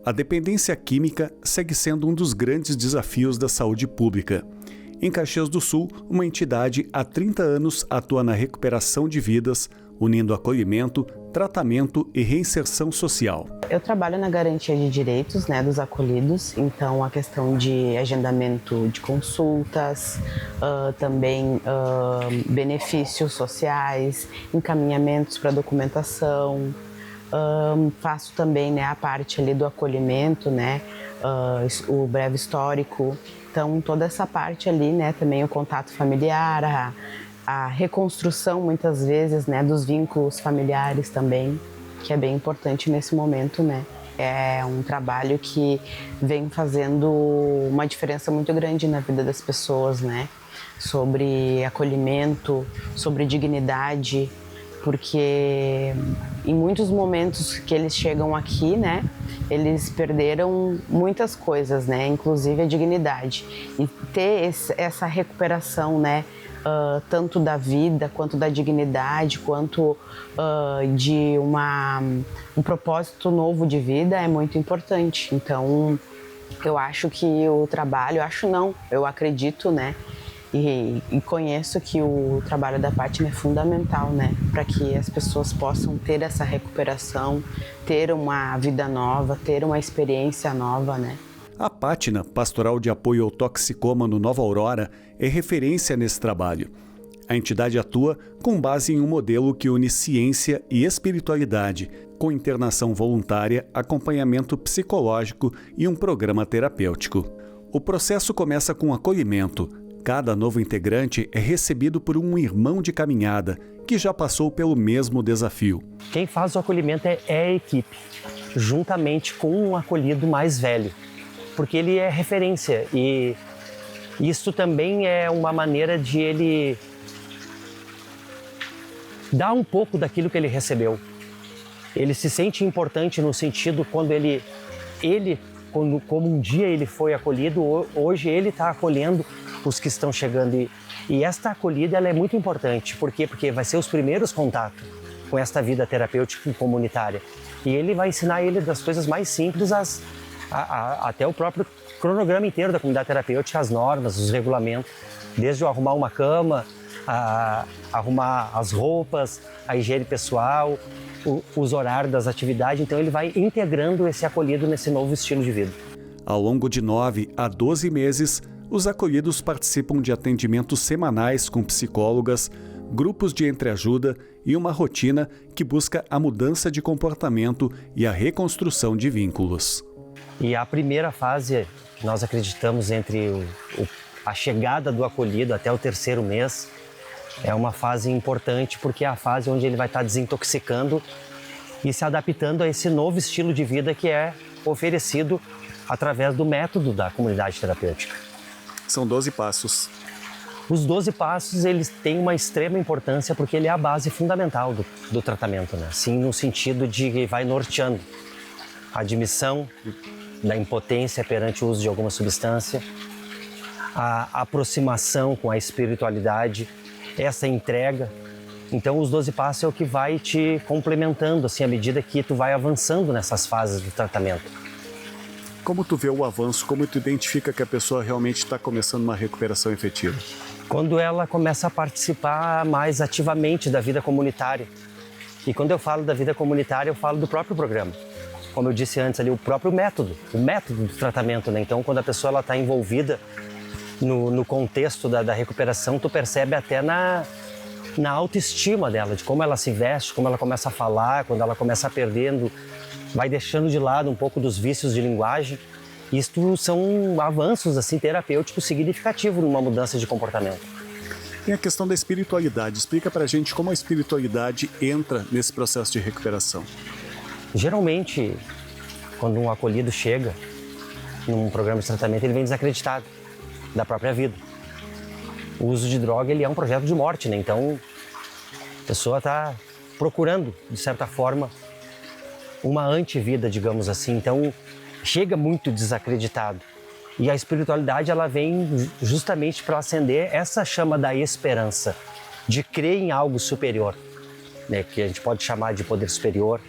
A dependência química segue sendo um dos grandes desafios da saúde pública. Em Caxias do Sul, uma entidade há 30 anos atua na recuperação de vidas, unindo acolhimento, tratamento e reinserção social. Eu trabalho na garantia de direitos, dos acolhidos, então a questão de agendamento de consultas, também benefícios sociais, encaminhamentos para documentação. Faço também a parte ali do acolhimento, o breve histórico. Então toda essa parte ali, também o contato familiar, a reconstrução muitas vezes dos vínculos familiares também, que é bem importante nesse momento, É um trabalho que vem fazendo uma diferença muito grande na vida das pessoas, Sobre acolhimento, sobre dignidade, porque em muitos momentos que eles chegam aqui, eles perderam muitas coisas, inclusive a dignidade. E ter essa recuperação, tanto da vida, quanto da dignidade, quanto de um propósito novo de vida é muito importante. Então, eu acho que o trabalho, eu acredito, e conheço que o trabalho da Pátina é fundamental, para que as pessoas possam ter essa recuperação, ter uma vida nova, ter uma experiência nova, A Pátina, Pastoral de Apoio ao Toxicômano Nova Aurora, é referência nesse trabalho. A entidade atua com base em um modelo que une ciência e espiritualidade, com internação voluntária, acompanhamento psicológico e um programa terapêutico. O processo começa com acolhimento. Cada novo integrante é recebido por um irmão de caminhada que já passou pelo mesmo desafio. Quem faz o acolhimento é a equipe, juntamente com um acolhido mais velho, porque ele é referência e isso também é uma maneira de ele dar um pouco daquilo que ele recebeu. Ele se sente importante no sentido quando como um dia ele foi acolhido, hoje ele está acolhendo os que estão chegando. E esta acolhida ela é muito importante. Por quê? Porque vai ser os primeiros contatos com esta vida terapêutica e comunitária. E ele vai ensinar ele das coisas mais simples até o próprio cronograma inteiro da comunidade terapêutica, as normas, os regulamentos, desde eu arrumar uma cama, arrumar as roupas, a higiene pessoal, os horários das atividades. Então ele vai integrando esse acolhido nesse novo estilo de vida. Ao longo de 9 a 12 meses, os acolhidos participam de atendimentos semanais com psicólogas, grupos de entreajuda e uma rotina que busca a mudança de comportamento e a reconstrução de vínculos. E a primeira fase, nós acreditamos, entre a chegada do acolhido até o 3º mês, é uma fase importante porque é a fase onde ele vai estar desintoxicando e se adaptando a esse novo estilo de vida que é oferecido através do método da comunidade terapêutica. São 12 passos. Os 12 passos, eles têm uma extrema importância porque ele é a base fundamental do tratamento, Sim, no sentido de que vai norteando a admissão da impotência perante o uso de alguma substância, a aproximação com a espiritualidade, essa entrega. Então, os 12 passos é o que vai te complementando, à medida que tu vai avançando nessas fases do tratamento. Como tu vê o avanço, como tu identifica que a pessoa realmente está começando uma recuperação efetiva? Quando ela começa a participar mais ativamente da vida comunitária. E quando eu falo da vida comunitária, eu falo do próprio programa. Como eu disse antes ali, o próprio método, o método do tratamento, Então, quando a pessoa está envolvida no contexto da recuperação, tu percebe até na autoestima dela, de como ela se veste, como ela começa a falar, quando ela começa perdendo, vai deixando de lado um pouco dos vícios de linguagem. Isto são avanços terapêuticos significativos numa mudança de comportamento. E a questão da espiritualidade, explica pra gente como a espiritualidade entra nesse processo de recuperação. Geralmente, quando um acolhido chega num programa de tratamento, ele vem desacreditado da própria vida. O uso de droga ele é um projeto de morte, Então, a pessoa está procurando, de certa forma, uma antivida, digamos assim. Então, chega muito desacreditado. E a espiritualidade ela vem justamente para acender essa chama da esperança, de crer em algo superior, que a gente pode chamar de poder superior,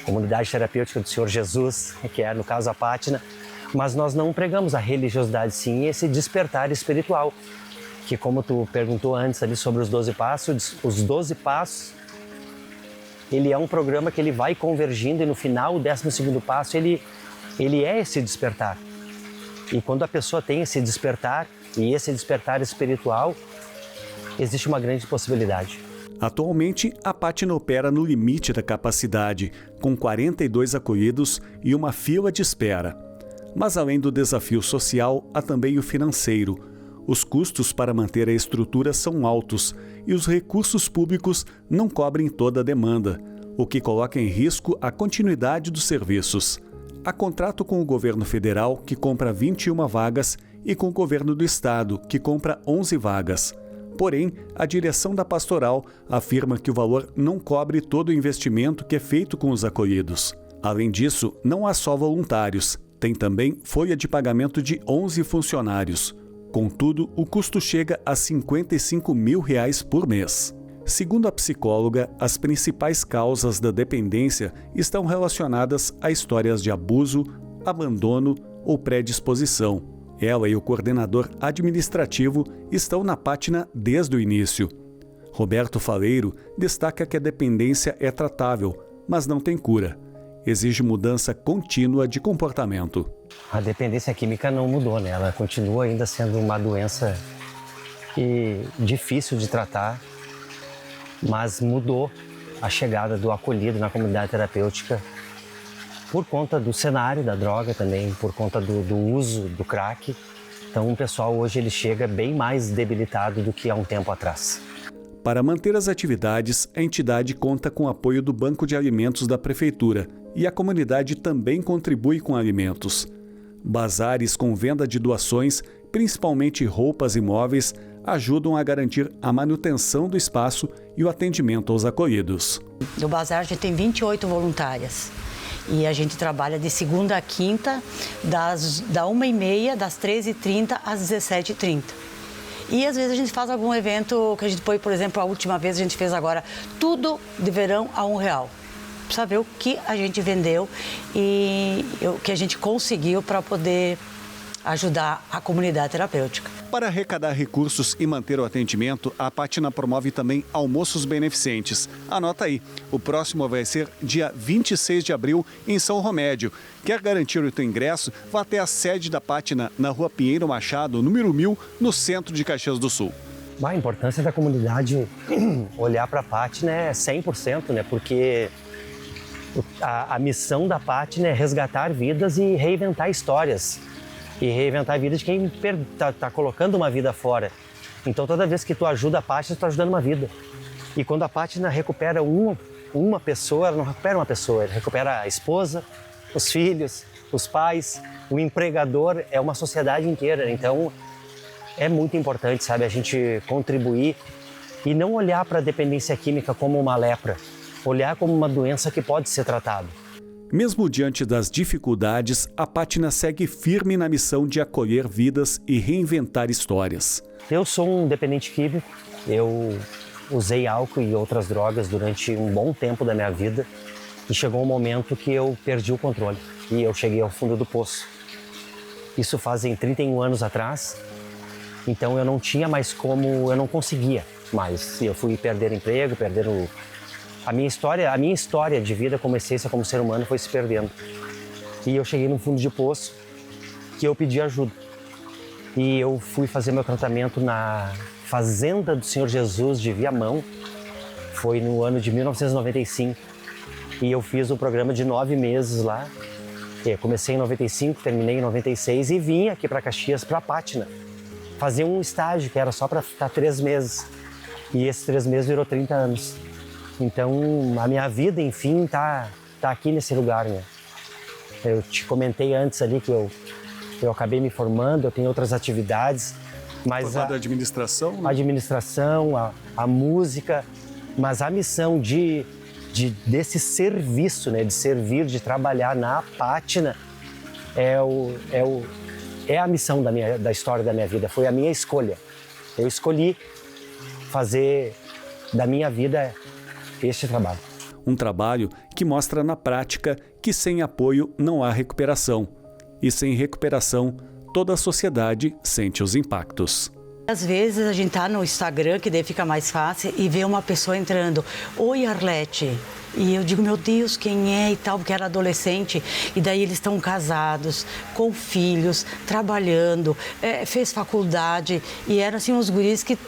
comunidade terapêutica do Senhor Jesus, que é, no caso, a Pátina, mas nós não pregamos a religiosidade, sim esse despertar espiritual, que como tu perguntou antes ali sobre os 12 passos, ele é um programa que ele vai convergindo e no final, o 12º passo, ele é esse despertar. E quando a pessoa tem esse despertar, e esse despertar espiritual, existe uma grande possibilidade. Atualmente, a Pátina opera no limite da capacidade, com 42 acolhidos e uma fila de espera. Mas além do desafio social, há também o financeiro. Os custos para manter a estrutura são altos e os recursos públicos não cobrem toda a demanda, o que coloca em risco a continuidade dos serviços. Há contrato com o governo federal, que compra 21 vagas, e com o governo do estado, que compra 11 vagas. Porém, a direção da pastoral afirma que o valor não cobre todo o investimento que é feito com os acolhidos. Além disso, não há só voluntários, tem também folha de pagamento de 11 funcionários. Contudo, o custo chega a R$ 55 mil por mês. Segundo a psicóloga, as principais causas da dependência estão relacionadas a histórias de abuso, abandono ou predisposição. Ela e o coordenador administrativo estão na Pátina desde o início. Roberto Faleiro destaca que a dependência é tratável, mas não tem cura. Exige mudança contínua de comportamento. A dependência química não mudou, né? Ela continua ainda sendo uma doença difícil de tratar, mas mudou a chegada do acolhido na comunidade terapêutica por conta do cenário da droga também, por conta do uso do crack. Então o pessoal hoje ele chega bem mais debilitado do que há um tempo atrás. Para manter as atividades, a entidade conta com o apoio do Banco de Alimentos da Prefeitura e a comunidade também contribui com alimentos. Bazares com venda de doações, principalmente roupas e móveis, ajudam a garantir a manutenção do espaço e o atendimento aos acolhidos. No Bazar a gente tem 28 voluntárias e a gente trabalha de segunda a quinta, da 1h30, das 13h30 às 17h30. E às vezes a gente faz algum evento que a gente põe, por exemplo, a última vez a gente fez agora tudo de verão a R$1. Precisa ver o que a gente vendeu e o que a gente conseguiu para poder ajudar a comunidade terapêutica. Para arrecadar recursos e manter o atendimento, a Pátina promove também almoços beneficentes. Anota aí, o próximo vai ser dia 26 de abril em São Romédio. Quer garantir o teu ingresso? Vá até a sede da Pátina na Rua Pinheiro Machado, número 1000, no centro de Caxias do Sul. A importância da comunidade olhar para a Pátina é 100%, né? Porque a missão da Pátina é resgatar vidas e reinventar histórias. E reinventar a vida de quem está colocando uma vida fora. Então, toda vez que tu ajuda a Pátina, tu está ajudando uma vida. E quando a Pátina recupera uma pessoa, ela não recupera uma pessoa, ela recupera a esposa, os filhos, os pais, o empregador, é uma sociedade inteira. Então, é muito importante, sabe, a gente contribuir e não olhar para a dependência química como uma lepra, olhar como uma doença que pode ser tratada. Mesmo diante das dificuldades, a Pátina segue firme na missão de acolher vidas e reinventar histórias. Eu sou um dependente químico, eu usei álcool e outras drogas durante um bom tempo da minha vida e chegou um momento que eu perdi o controle e eu cheguei ao fundo do poço. Isso fazem 31 anos atrás, então eu não tinha mais como, eu não conseguia mais. Eu fui perder emprego, perder a minha história de vida como essência, como ser humano, foi se perdendo. E eu cheguei no fundo de poço que eu pedi ajuda. E eu fui fazer meu tratamento na Fazenda do Senhor Jesus de Viamão. Foi no ano de 1995. E eu fiz um programa de 9 meses lá. Eu comecei em 95, terminei em 96 e vim aqui para Caxias, para a Pátina, fazer um estágio que era só para ficar 3 meses. E esses 3 meses virou 30 anos. Então, a minha vida, enfim, tá aqui nesse lugar, né? Eu te comentei antes ali que eu acabei me formando, eu tenho outras atividades, mas a administração, né? A administração, a música, mas a missão desse serviço, né, de servir, de trabalhar na Pátina, é a missão da história da minha vida, foi a minha escolha. Eu escolhi fazer da minha vida este trabalho. Um trabalho que mostra na prática que sem apoio não há recuperação. E sem recuperação, toda a sociedade sente os impactos. Às vezes a gente tá no Instagram, que daí fica mais fácil, e vê uma pessoa entrando, oi Arlete, e eu digo, meu Deus, quem é e tal, porque era adolescente, e daí eles estão casados, com filhos, trabalhando, fez faculdade, e eram assim uns guris que,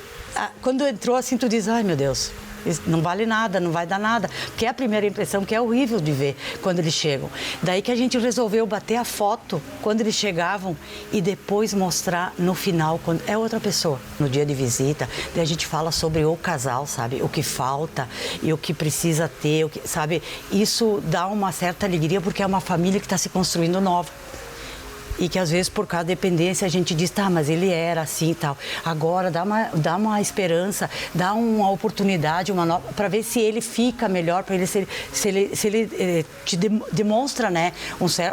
quando entrou assim, tu diz, ai meu Deus, isso não vale nada, não vai dar nada, porque é a primeira impressão que é horrível de ver quando eles chegam. Daí que a gente resolveu bater a foto quando eles chegavam e depois mostrar no final, quando é outra pessoa. No dia de visita, daí a gente fala sobre o casal, sabe? O que falta e o que precisa ter, sabe? Isso dá uma certa alegria porque é uma família que está se construindo nova. E que às vezes por causa da dependência a gente diz, tá, mas ele era assim e tal. Agora dá uma esperança, dá uma oportunidade, para ver se ele fica melhor, para ele se ele te demonstra, né,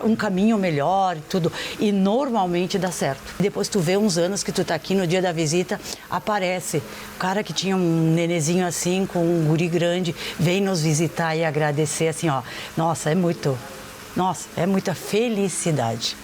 um caminho melhor e tudo. E normalmente dá certo. Depois tu vê uns anos que tu tá aqui no dia da visita, aparece o cara que tinha um nenezinho assim, com um guri grande, vem nos visitar e agradecer assim, ó. Nossa, é muita felicidade.